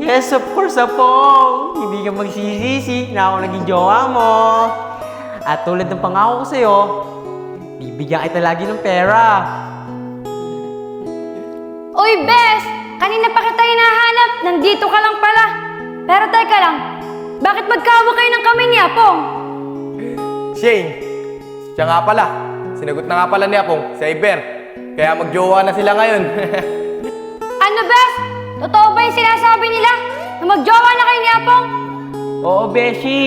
Yes, of course, Apong. Hindi ka magsisisi na ako naging jowa mo. At tulad ng pangako ko sa'yo, bibigyan kita lagi ng pera. Uy, Bes! Kanina pa kita hinahanap. Nandito ka lang pala. Pero teka lang, bakit magkahawak kayo ng kamay ni Apong? Shane, siya nga pala. Sinagot na nga pala ni Apong, si Iber. Kaya magjowa na sila ngayon. Ano, Bes? Totoo ba yung sinasabi nila? Na magjowa na kayo ni Apong? Oo, Beshi.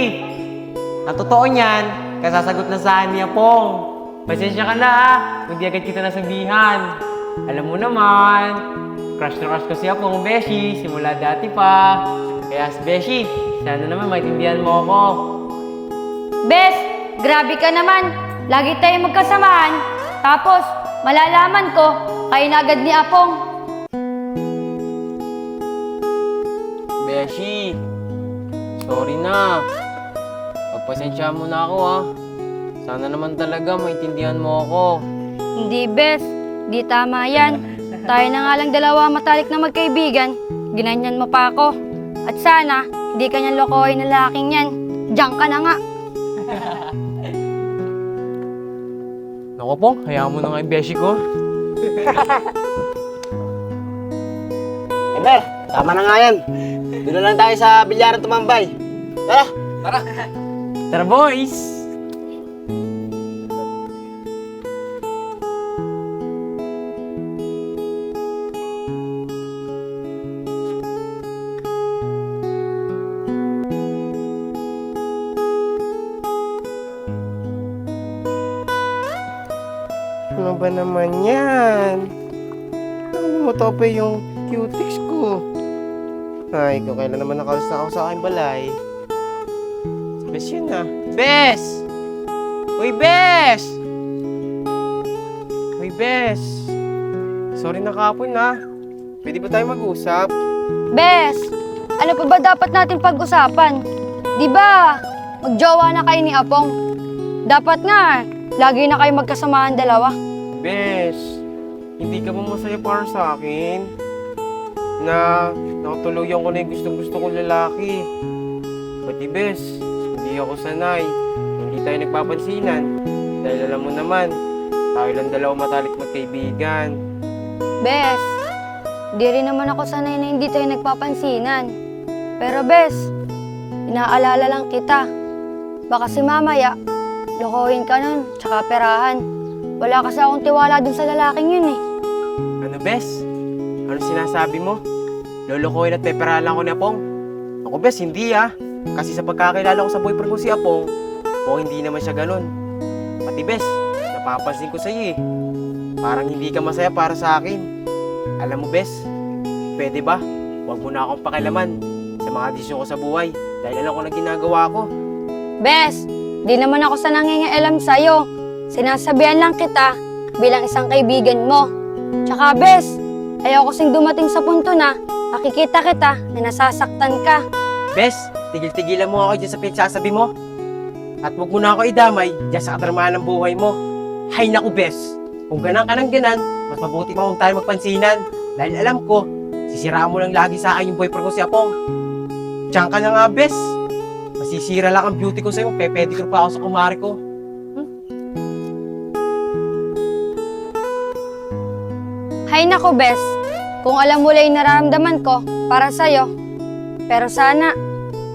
Ang totoo niyan, kasasagot na sa akin ni Apong. Pasensya ka na hindi agad kita nasabihan. Alam mo naman, crush na crush ko si Apong, Beshi, simula dati pa. Kaya, Beshi, sana naman maintindihan mo ako. Bes, grabe ka naman. Lagi tayong magkasamahan. Tapos, malalaman ko, kayo na agad ni Apong. Beshi, sorry na. Pagpasensya mo na ako, ha. Sana naman talaga maintindihan mo ako. Hindi, Bes. Di tama yan. Tayo na nga lang dalawa matalik na magkaibigan. Ginanyan mo pa ako. At sana, hindi ka niyan lokohin na lalaking yan. Diyan ka na nga. Naku, Pong, hayaan mo na nga yung Beshi ko. Eber, tama na nga yan. Doon na lang tayo sa bilyaran tumambay. Tara! Tara! Tara, boys! Ano ba naman yan? Umutope yung cutics ko. Ay, kung kailan naman nakalis na ako sa aking balay. Bes yun ah. Bes! Uy, Bes! Uy, Bes! Sorry na kapon ah. Pwede ba tayo mag-usap? Bes, ano pa ba dapat natin pag-usapan? Di ba, magjowa na kayo ni Apong? Dapat nga, lagi na kayo magkasamahan dalawa. Bes, hindi ka ba masaya para sa akin? Na nakatuluyan ko na yung gustong-gusto kong lalaki. Pati Bes, hindi ako sanay. Hindi tayo nagpapansinan. Dahil alam mo naman, tayo lang dalawa matalik magkaibigan. Bes, di rin naman ako sanay na hindi tayo nagpapansinan. Pero Bes, inaalala lang kita. Baka si mamaya, lokohin ka nun, tsaka perahan. Wala kasi akong tiwala dun sa lalaking yun eh. Ano Bes? Ano sinasabi mo? Lolokohin at peperahan lang ko ni Apong? Ako Bes, hindi ah. Kasi sa pagkakilala ko sa boyfriend ko si Apong, hindi naman siya ganun. Pati Bes, napapansin ko sa'yo eh. Parang hindi ka masaya para sa akin. Alam mo Bes, pwede ba? Huwag mo na akong pakialaman sa mga desisyon ko sa buhay dahil alam ko na ginagawa ko. Bes, di naman ako sa nangingialam sa'yo. Sinasabihan lang kita bilang isang kaibigan mo. Tsaka Bes, ayaw kasing dumating sa punto na makikita kita na nasasaktan ka. Bes, tigil-tigilan mo ako dyan sa pinagsasabi mo. At huwag mo na ako idamay dyan sa kadramahan ng buhay mo. Hay naku Bes, kung ganang ka ng ganan, mas mabuti pa kung tayo magpansinan. Dahil alam ko, sisiraan mo lang lagi sa akin yung boyfriend ko si Apong. Diyan ka na nga Bes. Masisira lang ang beauty ko sa'yo, pepedicure pa ako sa kumari ko. Hay nako Bes, kung alam mo lang yung nararamdaman ko para sa'yo. Pero sana,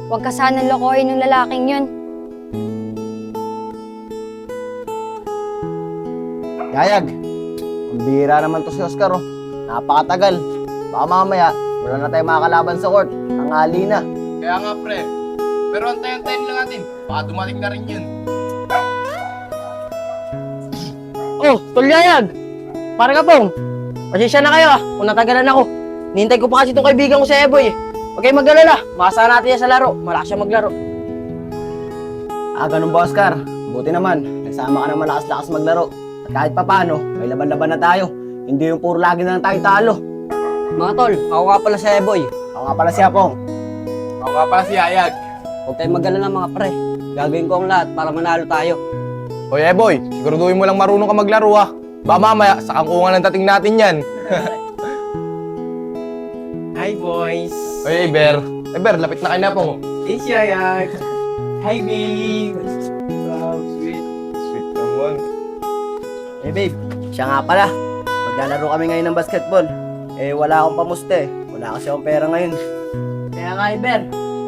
huwag ka sana lokohin ng lalaking yun. Yayag, ang bihira naman to si Oscar oh. Napakatagal. Baka mamaya, wala na tayo makakalaban sa court. Tanghali na. Kaya nga pre, pero antayin-antayin lang natin. Baka dumating na rin yun. Oh, Tulyayag! Para ka Pong! Pasensya na kayo ah, kung natagalan ako. Nihintay ko pa kasi itong kaibigan ko si Eboy eh. Huwag kayong mag-alala, makasama natin yan sa laro. Malakas siya maglaro. Ah, ganun ba Oscar? Buti naman, nagsama ka na malakas-lakas maglaro. At kahit pa paano, may laban-laban na tayo. Hindi yung puro lagi na lang tayo talo. Mga tol, ako nga pala si Eboy. Ako nga pala si Apong. Ako nga pala si Ayag. Huwag tayong mag-alala mga pre. Gagawin ko ang lahat para manalo tayo. Hoy Eboy, siguraduhin mo lang marunong ka maglaro ah. Baka mamaya, sa kangkungan ang dating natin yan. Hi boys! Oy, Iber. Iber, lapit na kayo na Apong. Eh, siya yan. Hi, babe. Wow, sweet. Sweet naman. Eh babe, siya nga pala. Maglalaro kami ngayon ng basketball. Eh wala akong pamusta eh. Wala kasi akong pera ngayon. Kaya nga, Iber,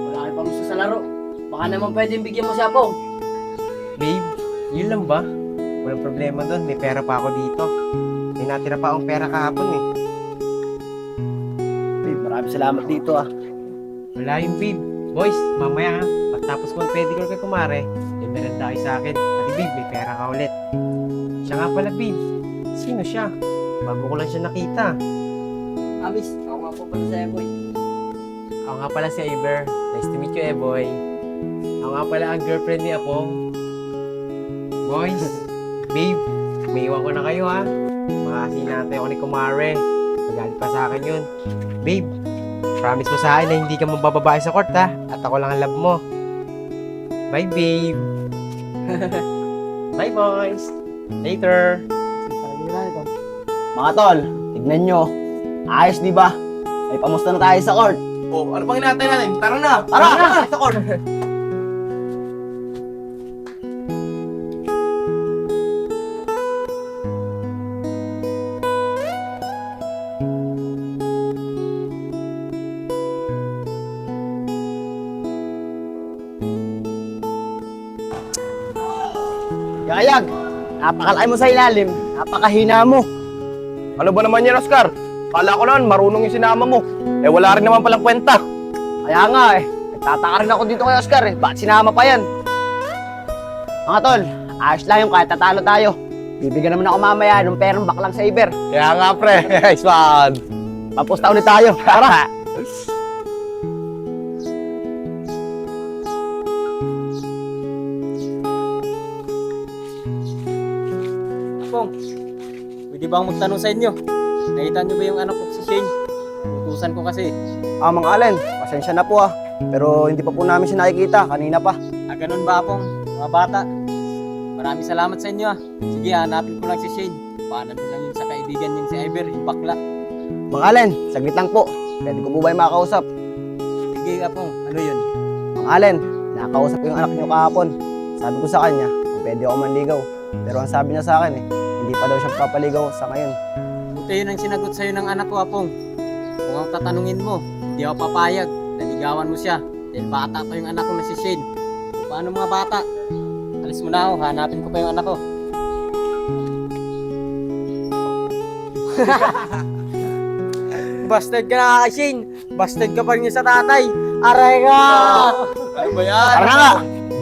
wala kayo pamusta sa laro. Baka naman pwedeng bigyan mo siya po. Babe, yun lang ba? Walang problema doon. May pera pa ako dito. May natira pa akong pera kahapon eh. Babe, maraming salamat dito ah. Wala yung babe. Boys, mamaya ha. Pagtapos ko mag-pedicure kay kumare, may merenda kayo sa akin. Pati babe, may pera ka ulit. Siya nga pala babe. Sino siya? Bago ko lang siya nakita. Amis, ako nga po pala sa boy. Ako nga pala si Iber. Nice to meet you, Eboy. Ako nga pala ang girlfriend ni Apong. Boys, babe, may iwan ko na kayo ha. Makasinatay ako ni kumare. Magalit pa sa akin yun. Babe, promise mo sa akin na hindi ka mabababae sa court ha. At ako lang ang love mo. Bye babe. Bye boys. Later. Mga tol, tignan nyo. Ayos di ba? Ay pamusta na tayo sa court. Oh, ano pang hinatay natin? Tara na! Tara! Sa court! Yayag, napakalaki mo sa ilalim. Napakahina mo. Ano ba naman yan, Oscar? Kala ko naman, marunong yung sinama mo. Eh, wala rin naman palang kwenta. Kaya nga eh. Nagtataka rin ako dito kay Oscar eh. Bakit sinama pa yan? Mga tol, ayos lang yung kahit tatalo tayo. Bibigyan naman ako mamaya ng perang baklang sa Iber. Kaya nga, pre. Nice one. Papusta ulit tayo. Tara! Pong, pwede ba akong magtanong sa inyo? Nakita niyo ba yung anak ko si Shane? Utusan ko kasi. Mang Allen, pasensya na po ah. Pero hindi pa po namin siya nakikita. Kanina pa. Ganun ba, Pong? Mga bata. Maraming salamat sa inyo ah. Sige, hanapin ko lang si Shane. Paano lang yun sa kaibigan niya si Iber, yung bakla. Mang Allen, saglit lang po. Pwede ko po ba yung makakausap? Sige, Pong, ano yun? Mang Allen, nakakausap ko yung anak niyo kahapon. Sabi ko sa kanya, kung pwede ako manligaw. Pero ang sabi niya sa akin eh, hindi pa daw siya papaligaw sa ngayon. Buti yun ang sinagot sa'yo ng anak ko, Apong. Kung ang tatanungin mo, hindi ako papayag. Naligawan mo siya. Dahil bata pa yung anak ko na si Shane. O, paano mga bata? Alis mo na ako, hanapin ko pa yung anak ko. Bastard ka na, Shane. Bastard ka pa rin sa tatay. Aray ka! Ano ba yan? Tara nga!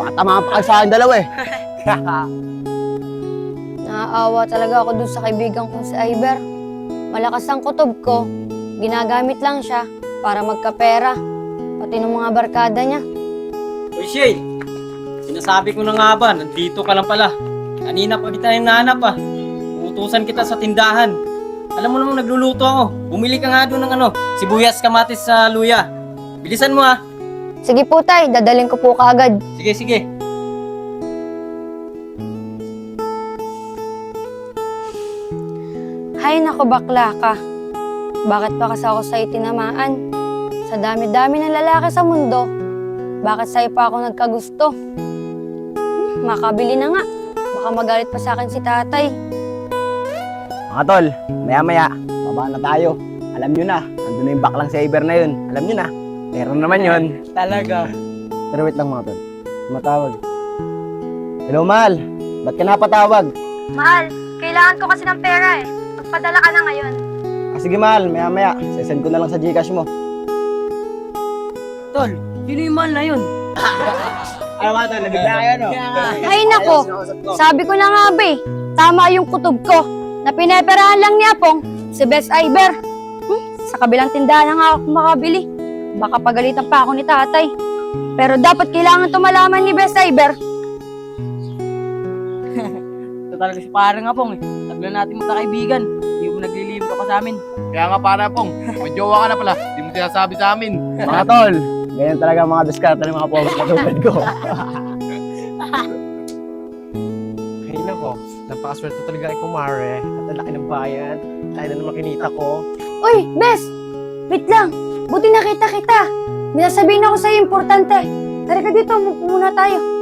Baka tamaan pa kayo sa akin dalawa eh. Naaawa talaga ako dun sa kaibigan kong si Iber. Malakas ang kutob ko. Ginagamit lang siya para magkapera. Pati ng mga barkada niya. Uy, Shane! Sinasabi ko na nga ba, nandito ka lang pala. Kanina pa kita yung nanap ah. Utusan kita sa tindahan. Alam mo namang nagluluto ako. Bumili ka nga doon ng sibuyas, kamatis sa luya. Bilisan mo ah. Sige po tay, dadaling ko po kaagad. Sige, sige. Hay nako bakla ka. Bakit pa kasi ako sa'yo tinamaan? Sa dami-dami ng lalaki sa mundo, bakit sa'yo pa ako nagkagusto? Makabili na nga. Baka magalit pa sa akin si tatay. Mga tol, maya-maya, baba na tayo. Alam nyo na, nandun na yung baklang si Iber na yun. Alam nyo na, meron naman yun. Talaga. Pero wait lang mga tol, matawag. Hello, Mahal. Ba't ka napatawag? Mahal, kailangan ko kasi ng pera eh. Magpadala ka na ngayon. Sige, Mahal, maya-maya. Sesend ko na lang sa Gcash mo. Tol, sino yung mahal na yun? Ano mga tol, nabigla kayo, no? Ay nako, sabi ko na nga ba eh. Tama yung kutob ko. Na pineperahan lang niya pong si Best Iber. Sa kabilang tindahan na nga ako makabili. Baka pagalitan pa ako ni tatay. Pero dapat kailangan tumalaman ni Best Iber. Ito talaga si parang nga pong eh. Taglan natin magkakaibigan. Hindi mo naglilihim ka pa sa amin. Kaya nga, para Pong. May jowa ka na pala. Hindi mo sinasabi sa amin. Mga tol, ganyan talaga ang mga diskarte ng mga pobre katulad ko. Ay nako, napakaswerte talaga kay kumare. At ang laki ng bayan. Tayo na naman kinita ko. Uy, Bes! Wait lang. buti nakita kita. May sasabihin ako sa'yo importante. Tara ka dito, muna tayo.